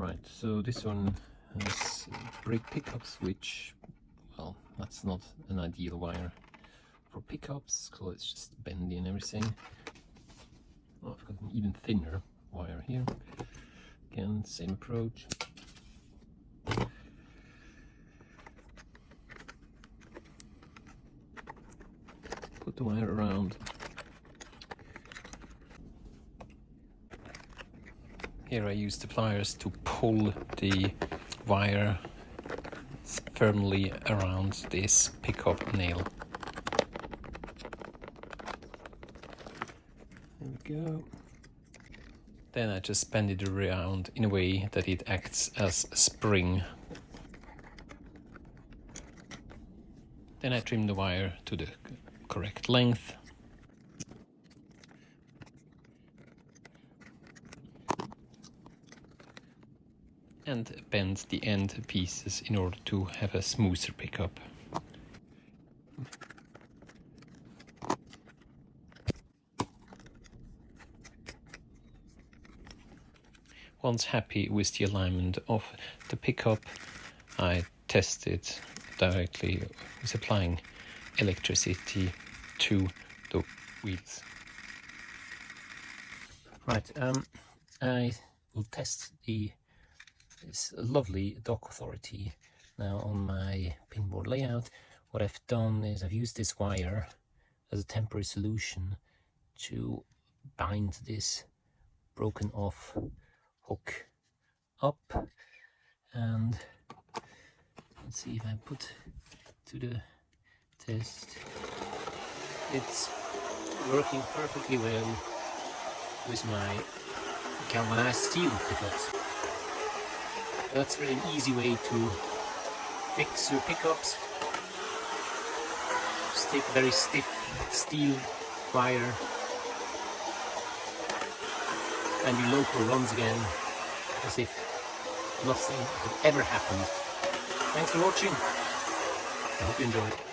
Right, so this one has brake pickups, which, well, that's not an ideal wire for pickups, so it's just bendy and everything. Oh, I've got an even thinner wire here. Again, same approach. Put the wire around. Here I use the pliers to pull the wire firmly around this pickup nail. There we go. Then I just bend it around in a way that it acts as a spring. Then I trim the wire to the correct length. And bend the end pieces in order to have a smoother pickup. Once happy with the alignment of the pickup, I test it directly with applying electricity to the wheels. Right, I will test this lovely dock authority now on my pinboard layout. What I've done is I've used this wire as a temporary solution to bind this broken off hook up, and let's see if I put to the test. It's working perfectly well with my galvanized steel pickups. That's really an easy way to fix your pickups. Just take a very stiff steel wire and your local runs again as if nothing had ever happened. Thanks for watching. I hope you enjoyed.